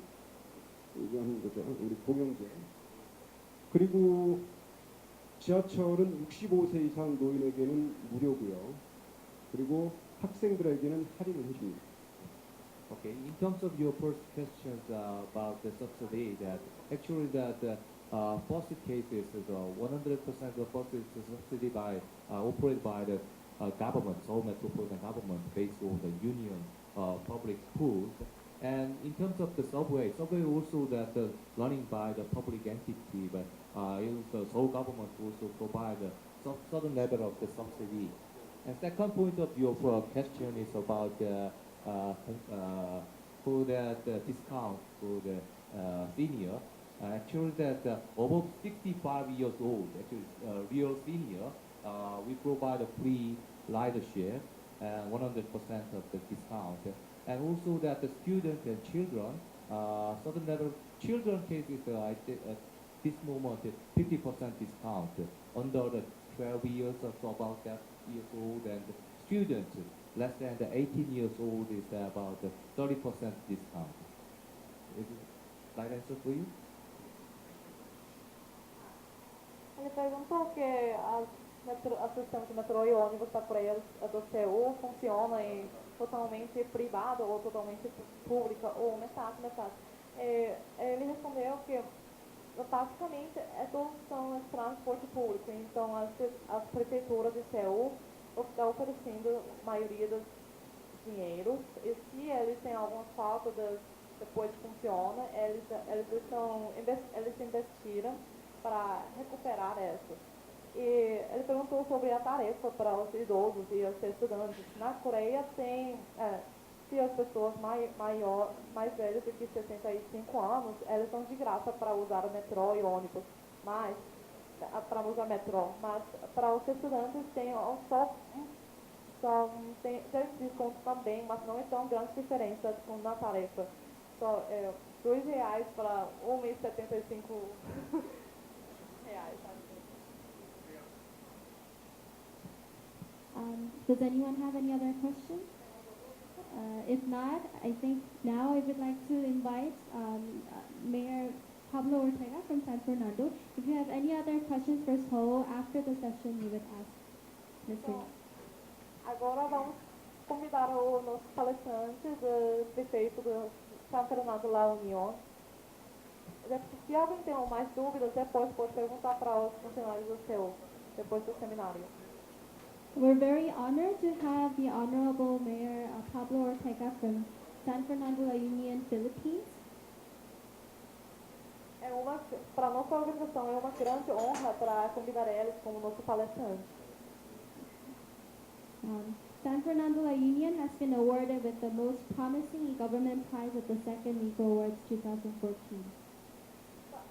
[SPEAKER 5] 얘기하는 거죠. 우리 공영제. 그리고 지하철은 65세 이상 노인에게는 무료고요. 그리고 학생들에게는 할인을 해줍니다.
[SPEAKER 10] Okay, in terms of your first questions about the subsidy, that actually that first cases, 100% of the buses is subsidy by operated by the government, Seoul Metropolitan Government, based on the union public schools. And in terms of the subway also that running by the public entity, but the Seoul government also provide some certain level of the subsidy. And second point of your question is about for that discount for the senior. Actually, that above 65 years old, actually real senior, we provide a free ridership and 100% of the discount. And also that the students and children, certain level children cases, at this moment, 50% discount under the 12 years or so about that years old, and students less than the 18 years old is about 30% discount. Is it right answer for you?
[SPEAKER 7] Ele perguntou que a sistema de metrô e ônibus da Praia do CEU funciona em totalmente privado ou totalmente pública, ou metade. Ele respondeu que basicamente todos são transporte público, então as prefeituras de CEU estão oferecendo a maioria dos dinheiros, e se eles têm alguma falta depois funciona, eles investiram para recuperar essas. E ele perguntou sobre a tarefa para os idosos e os estudantes. Na Coreia tem, se as pessoas mais velhas do que 65 anos, eles estão de graça para usar o metrô e ônibus, mas para usar metrô, mas para os estudantes tem tem desconto também, mas não é tão grande diferença na tarefa. Só R$2 para R$1,75.
[SPEAKER 8] Does anyone have any other questions? If not, I think now I would like to invite Mayor Pablo Ortega from San Fernando. If you have any other questions for Seoul after the session, you would ask Mr.
[SPEAKER 7] Então, agora vamos convidar o nosso palestrante do Prefeito de San Fernando, La Unión. Se alguém tem mais dúvidas, depois pode perguntar para os funcionários do seu, depois do seminário.
[SPEAKER 8] We're very honored to have the Honorable Mayor Pablo Ortega from San Fernando, La Union, Philippines.
[SPEAKER 7] Para a nossa organização, é uma grande honra para convidar eles como nosso palestrante.
[SPEAKER 8] San Fernando, La Union has been awarded with the Most Promising E-Government Prize at the Second EGO Awards 2014.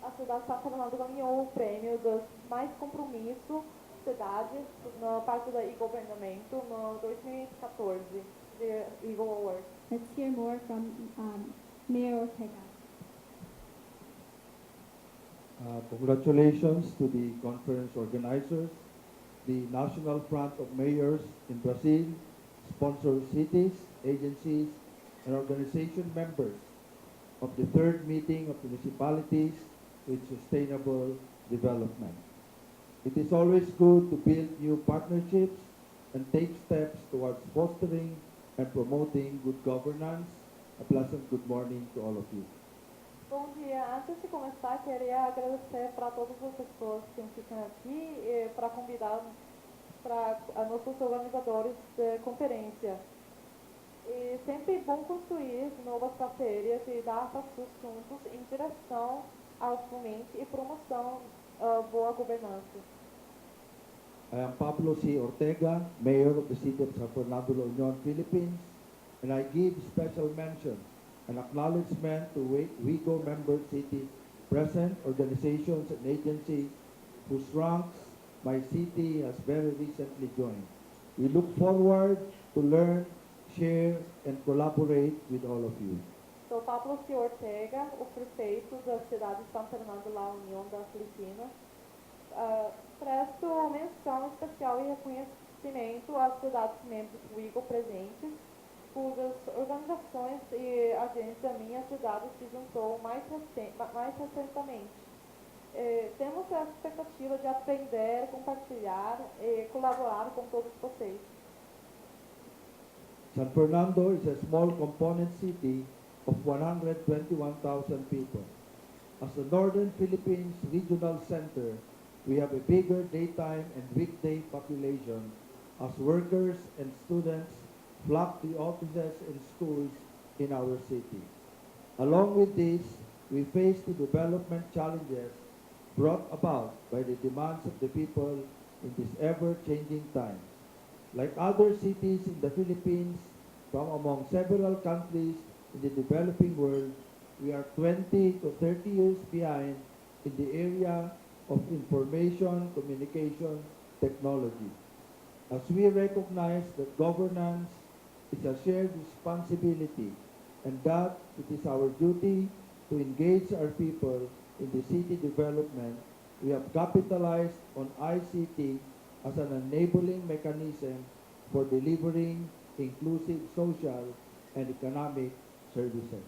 [SPEAKER 7] A cidade de San Fernando ganhou o prêmio dos mais compromisso cidade na parte da e-governamento no 2014 de EGO Awards.
[SPEAKER 8] Let's hear more from Mayor Ortega.
[SPEAKER 11] Congratulations to the conference organizers. The National Front of Mayors in Brazil sponsors cities, agencies, and organization members of the third meeting of municipalities with sustainable development. It is always good to build new partnerships and take steps towards fostering and promoting good governance. A pleasant good morning to all of you.
[SPEAKER 7] Bom dia. Antes de começar, queria agradecer para todas as pessoas que ficam aqui e para convidar para nossos organizadores de conferência. E sempre é bom construir novas parcerias e dar passos juntos em direção ao fomento e promoção boa governança.
[SPEAKER 11] I am Pablo C. Ortega, Mayor of the City of San Fernando, La Union, Philippines, and I give special mention and acknowledgement to WEGO member cities present, organizations and agencies whose ranks my city has very recently joined. We look forward to learn, share, and collaborate with all of you.
[SPEAKER 7] Sou Pablo C. Ortega, o prefeito da cidade de San Fernando, La Unión das Filipinas. Presto menção especial e reconhecimento às cidades membros do WEGO presentes, cujas organizações e agentes da minha cidade se juntou mais recentemente. Temos a expectativa de aprender, compartilhar e colaborar com todos vocês.
[SPEAKER 11] San Fernando is a small component city of 121,000 people. As the Northern Philippines regional center, we have a bigger daytime and weekday population as workers and students flock to offices and schools in our city. Along with this, we face the development challenges brought about by the demands of the people in these ever-changing times. Like other cities in the Philippines, from among several countries in the developing world, we are 20 to 30 years behind in the area of information communication technology. As we recognize that governance is a shared responsibility and that it is our duty to engage our people in the city development, we have capitalized on ICT as an enabling mechanism for delivering inclusive social and economic services.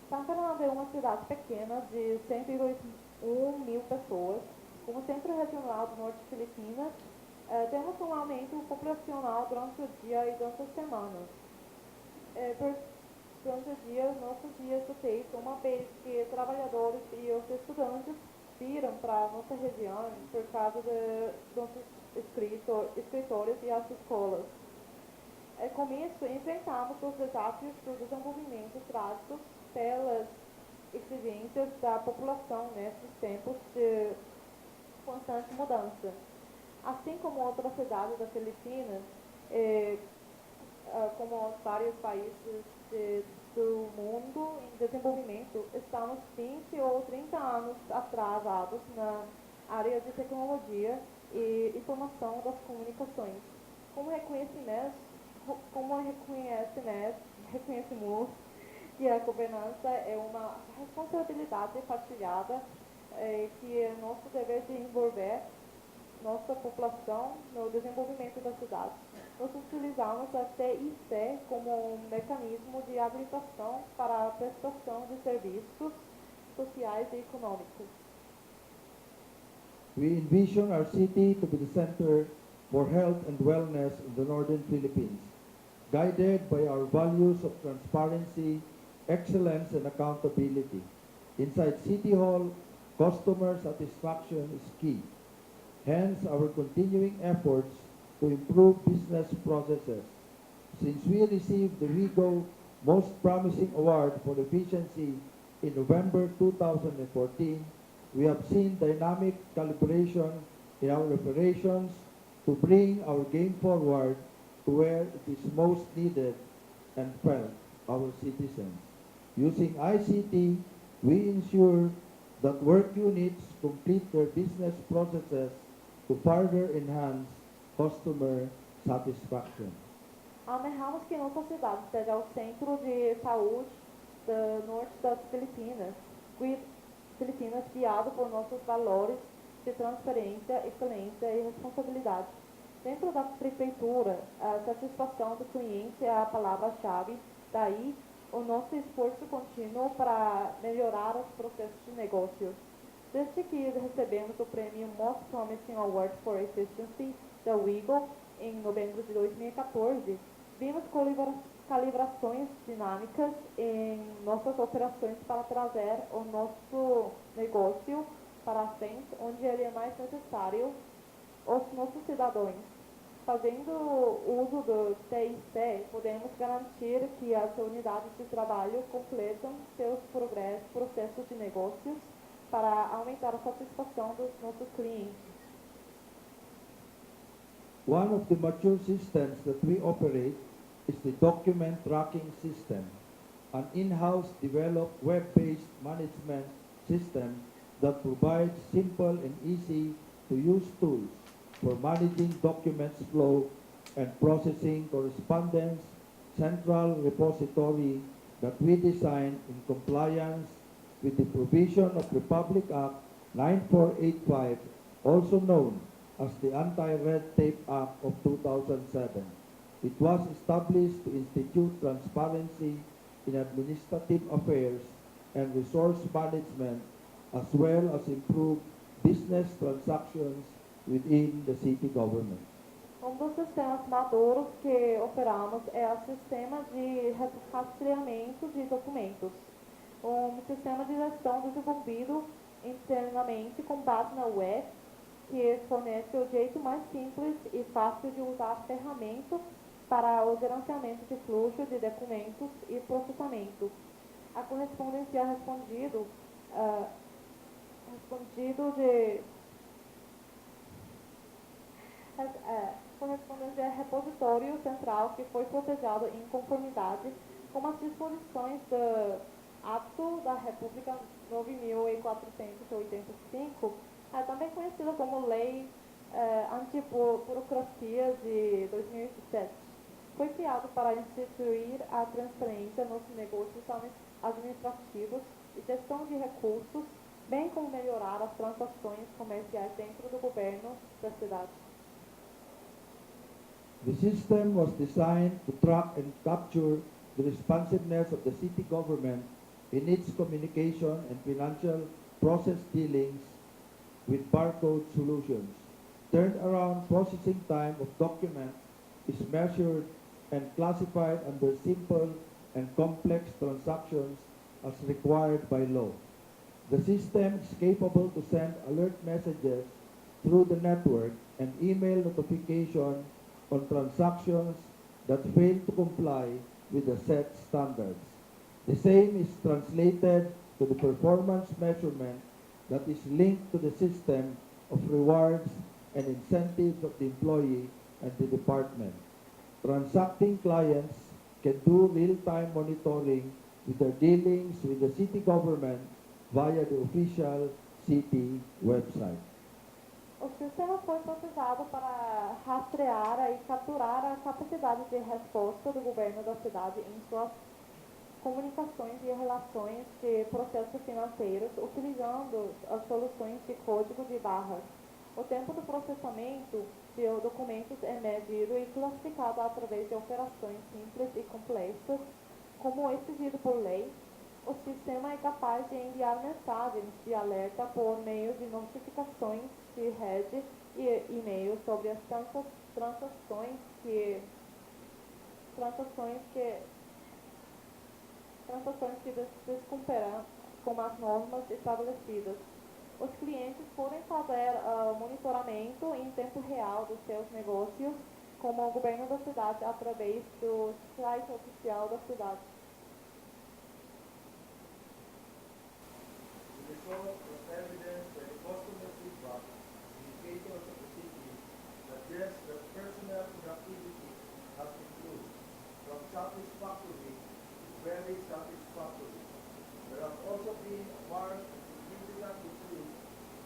[SPEAKER 7] San Fernando é uma cidade pequena de 101 mil pessoas. Como centro regional do norte de Filipinas, temos um aumento populacional durante o dia e durante a semana. Durante o dia, nossos dias úteis, uma vez que trabalhadores e os estudantes viram para a nossa região por causa de nossos escritórios e as escolas. Com isso, enfrentamos os desafios do desenvolvimento trazidos pelas exigências da população nesses tempos de constante mudança. Assim como outras cidades das Filipinas, como vários países do mundo em desenvolvimento, estamos 20 ou 30 anos atrasados na área de tecnologia e informação das comunicações. Como reconhecemos que a governança é uma responsabilidade partilhada, que é nosso dever de envolver nossa população no desenvolvimento da cidade. Nós utilizamos a TIC como um mecanismo de habilitação para a prestação de serviços sociais e econômicos.
[SPEAKER 11] We envision our city to be the center for health and wellness in the northern Philippines, guided by our values of transparency, excellence, and accountability. Inside City Hall, customer satisfaction is key. Hence, our continuing efforts to improve business processes. Since we received the WEGO Most Promising Award for Efficiency in November 2014, we have seen dynamic calibration in our operations to bring our game forward to where it is most needed and felt, our citizens. Using ICT, we ensure that work units complete their business processes to further enhance customer satisfaction.
[SPEAKER 7] Almejamos que nossa cidade seja o centro de saúde do norte das Filipinas, guiado por nossos valores de transparência, excelência e responsabilidade. Dentro da prefeitura, a satisfação do cliente é a palavra-chave, daí o nosso esforço contínuo para melhorar os processos de negócio. Desde que recebemos o prêmio Most Promising Award for Efficiency da WEGO em novembro de 2014, vimos calibrações dinâmicas em nossas operações para trazer o nosso negócio para a frente, onde ele é mais necessário, os nossos cidadãos. Fazendo uso do TIC, podemos garantir que as unidades de trabalho completam seus processos de negócios para aumentar a satisfação dos nossos clientes.
[SPEAKER 11] One of the mature systems that we operate is the document tracking system, an in-house developed web-based management system that provides simple and easy to use tools for managing documents flow and processing correspondence, central repository that we designed in compliance with the provision of Republic Act 9485, also known as the Anti-Red Tape Act of 2007. It was established to institute transparency in administrative affairs and resource management, as well as improve business transactions within the city government.
[SPEAKER 7] Dos sistemas maduros que operamos é o sistema de rastreamento de documentos, sistema de gestão desenvolvido internamente com base na web, que fornece o jeito mais simples e fácil de usar ferramentas para o gerenciamento de fluxo de documentos e processamento. A correspondência correspondência é repositório central que foi protejado em conformidade com as disposições do Ato da República 9.485, também conhecida como Lei Antiburocracia de 2007. Foi criado para instituir a transparência nos negócios administrativos e gestão de recursos, bem como melhorar as transações comerciais dentro do governo da cidade.
[SPEAKER 11] The system was designed to track and capture the responsiveness of the city government in its communication and financial process dealings with barcode solutions. Turnaround processing time of documents is measured and classified under simple and complex transactions as required by law. The system is capable to send alert messages through the network and email notification on transactions that fail to comply with the set standards. The same is translated to the performance measurement that is linked to the system of rewards and incentives of the employee and the department. Transacting clients can do real-time monitoring with their dealings with the city government via the official city website.
[SPEAKER 7] O sistema foi projetado para rastrear e capturar a capacidade de resposta do governo da cidade em suas comunicações e relações de processos financeiros, utilizando as soluções de código de barras. O tempo do processamento de documentos é medido e classificado através de operações simples e complexas, como exigido por lei. O sistema é capaz de enviar mensagens de alerta por meio de notificações de rede e e-mails sobre as transações que descumpriram com as normas estabelecidas. Os clientes podem fazer monitoramento em tempo real dos seus negócios, como o governo da cidade, através do site oficial da cidade.
[SPEAKER 11] The result was evidenced by the customer feedback indicators of the city suggest that personnel productivity has improved from satisfactory to very satisfactory. There has also been a marked and significant decrease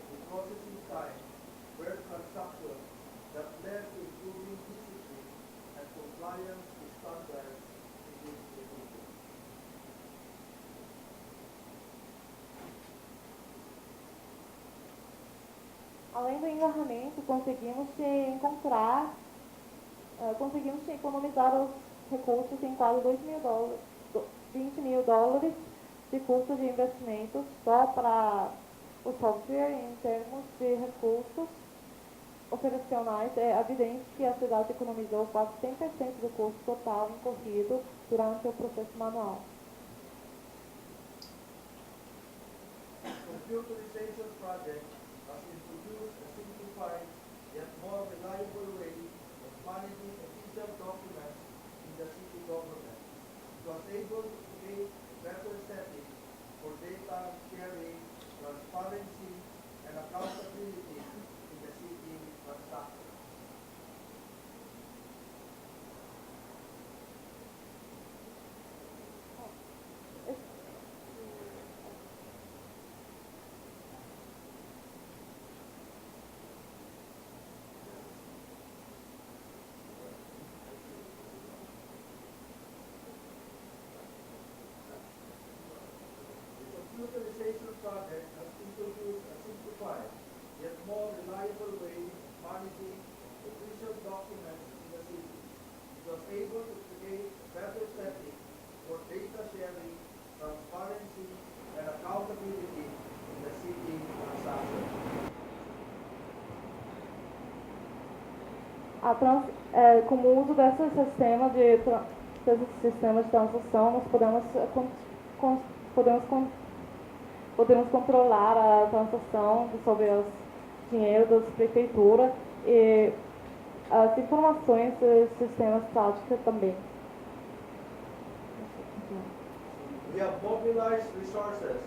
[SPEAKER 11] in processing time per transaction that led to improving discipline and compliance with standards in this institution.
[SPEAKER 7] Além do engarramento, conseguimos economizar os recursos em quase $20 mil de custo de investimentos só para o software. Em termos de recursos operacionais, é evidente que a cidade economizou quase 100% do custo total incorrido durante o processo manual.
[SPEAKER 11] Computerization project has introduced a simplified yet more reliable way of managing official documents in the city government. It was able to create better settings for data sharing, transparency, and accountability in the city transaction. Computerization project has introduced a simplified yet more reliable way of managing official documents in the city. It was able to create a better setting for data sharing, transparency, and accountability in the city transaction.
[SPEAKER 7] Com o uso desses sistemas de transação, nós podemos controlar a transação sobre o dinheiro das prefeituras e as informações dos sistemas práticos também.
[SPEAKER 11] We have mobilized resources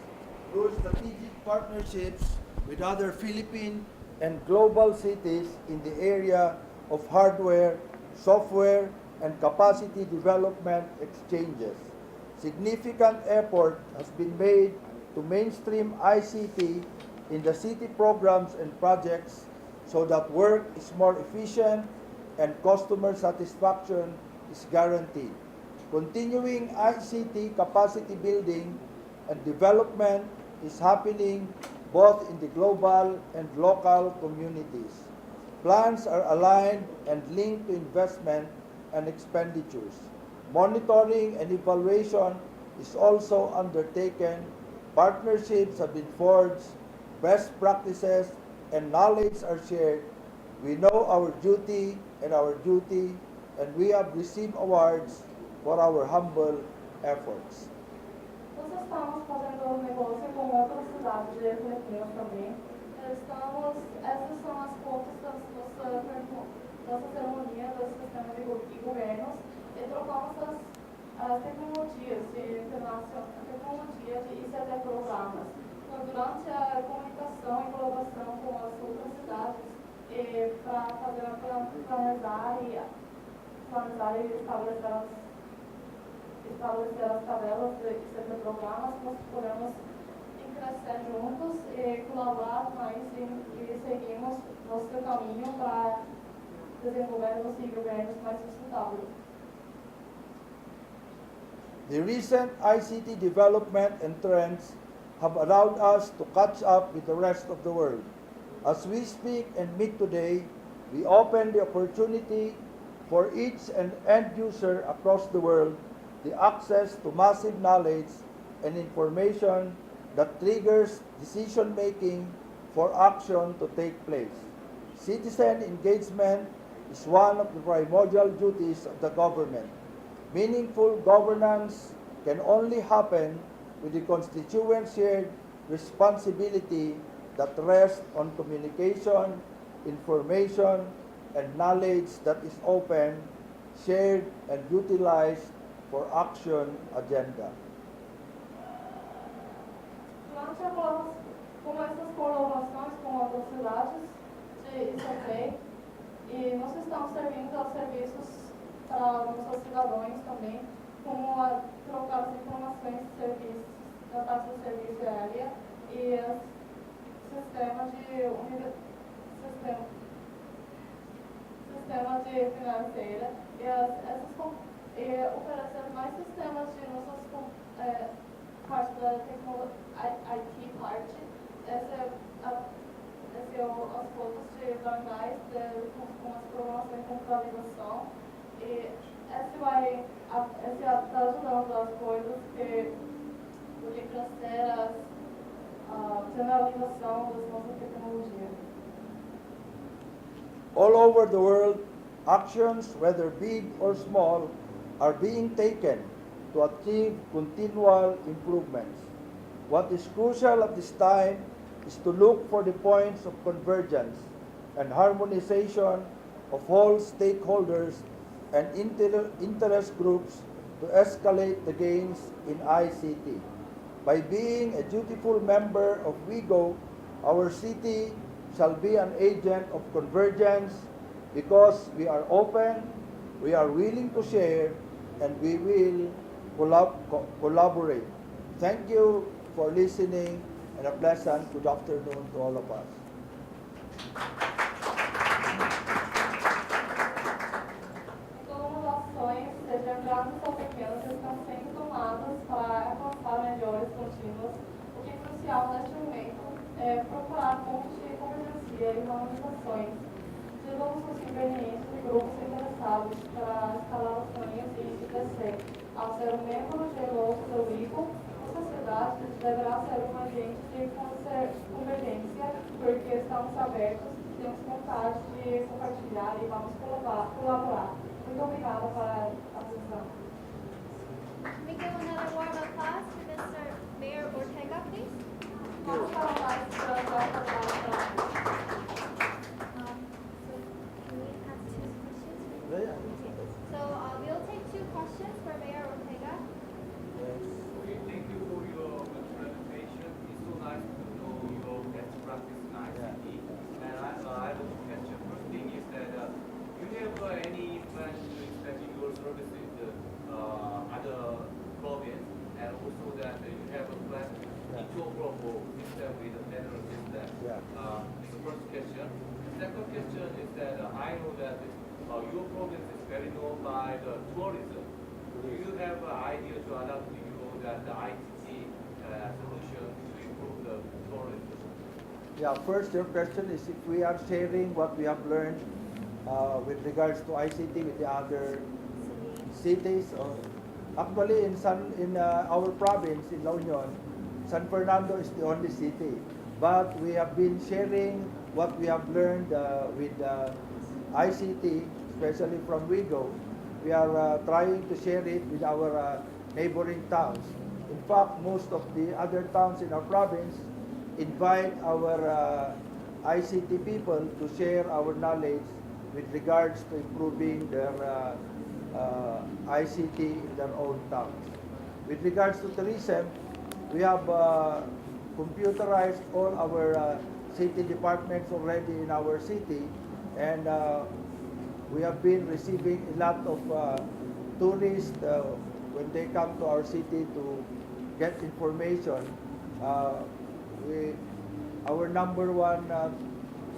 [SPEAKER 11] through strategic partnerships with other Philippine and global cities in the area of hardware, software, and capacity development exchanges. Significant effort has been made to mainstream ICT in the city programs and projects so that work is more efficient and customer satisfaction is guaranteed. Continuing ICT capacity building and development is happening both in the global and local communities. Plans are aligned and linked to investment and expenditures. Monitoring and evaluation is also undertaken. Partnerships have been forged, best practices and knowledge are shared. We know our duty, and we have received awards for our humble efforts.
[SPEAKER 2] Nós estamos fazendo negócio com outras cidades de Filipinas também. Essas são as fotos da nossa cerimônia do Sistema de Governos e trocamos as tecnologias de tecnologia de ICT programas. Então, durante a comunicação e colaboração com as outras cidades para planejar e estabelecer as tabelas de ICT programas, nós podemos crescer juntos e colaborar mais e seguimos nosso caminho para desenvolver os governos mais sustentáveis.
[SPEAKER 11] The recent ICT development and trends have allowed us to catch up with the rest of the world. As we speak and meet today, we open the opportunity for each and end user across the world the access to massive knowledge and information that triggers decision-making for action to take place. Citizen engagement is one of the primordial duties of the government. Meaningful governance can only happen with the constituent shared responsibility that rests on communication, information, and knowledge that is open, shared, and utilized for action agenda.
[SPEAKER 2] Durante com essas colaborações com outras cidades de ICT, e nós estamos servindo aos serviços para nossos cidadãos também, como trocar as informações de serviços, da taxa de serviço aérea e sistema de financeira e oferecer mais sistemas de nossas parte da tecnologia IT parte. Esse é as fotos de jornais com as programações de computabilização e esse está ajudando as coisas que pode crescer a generalização das nossas tecnologias.
[SPEAKER 11] All over the world, actions, whether big or small, are being taken to achieve continual improvements. What is crucial at this time is to look for the points of convergence and harmonization of all stakeholders and interest groups to escalate the gains in ICT. By being a dutiful member of WEGO, our city shall be an agent of convergence because we are open, we are willing to share, and we will collaborate. Thank you for listening, and a pleasant good afternoon to all of us.
[SPEAKER 2] Todas as ações, sejam grandes ou pequenas, estão sendo tomadas para alcançar melhores contínuas. O que é crucial neste momento é procurar pontos de convergência e harmonizações de todos os ingredientes e grupos interessados para escalar os sonhos e crescer. Ao ser um membro generoso do WEGO, a sociedade deverá ser um agente de convergência, porque estamos abertos, temos vontade de compartilhar e vamos colaborar. Muito obrigada pela atenção.
[SPEAKER 1] We give another warm applause to Mr. Mayor Ortega, please.
[SPEAKER 2] Vamos falar mais para
[SPEAKER 1] So can we have two questions? So we'll take two questions for Mayor Ortega.
[SPEAKER 5] Yes.
[SPEAKER 10] that I know that your province is very known by the tourism. Do you have an idea to adapt that the ICT solution to improve the tourism?
[SPEAKER 11] Yeah, first your question is if we are sharing what we have learned with regards to ICT with the other cities. Actually, in our province, in La Union, San Fernando is the only city. But we have been sharing what we have learned with ICT, especially from WEGO. We are trying to share it with our neighboring towns. In fact, most of the other towns in our province invite our ICT people to share our knowledge with regards to improving their ICT in their own towns. With regards to tourism, we have computerized all our city departments already in our city, and we have been receiving a lot of tourists when they come to our city to get information. Our number one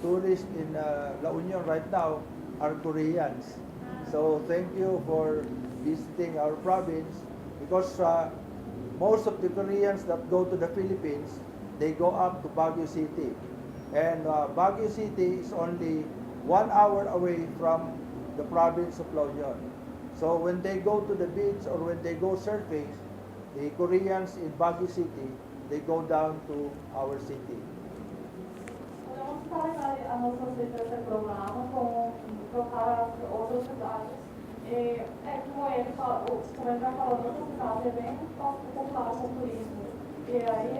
[SPEAKER 11] tourist in La Union right now are Koreans. So thank you for visiting our province, because most of the Koreans that go to the Philippines, they go up to Baguio City. And Baguio City is only 1 hour away from the province of La Union. So when they go to the beach or when they go surfing, the Koreans in Baguio City, they go down to our city.
[SPEAKER 7] Podemos carregar a nossa esse programa com trocar as outras cidades. Como ele falou, como ele já falou, nossa cidade é bem popular com turismo. E aí,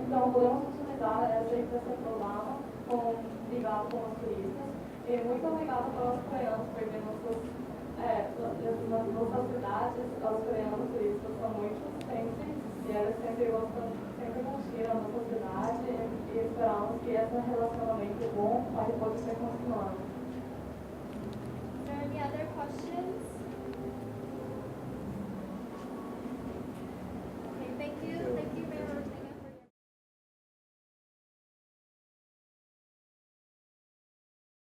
[SPEAKER 7] então podemos utilizar esse programa ligado com os turistas. E muito obrigada para os coreanos, porque nossas cidades, os coreanos turistas são muito sempre, e eles sempre gostam, sempre curtir a nossa cidade, e esperamos que esse relacionamento bom vai poder ser continuado.
[SPEAKER 1] Are there any other questions?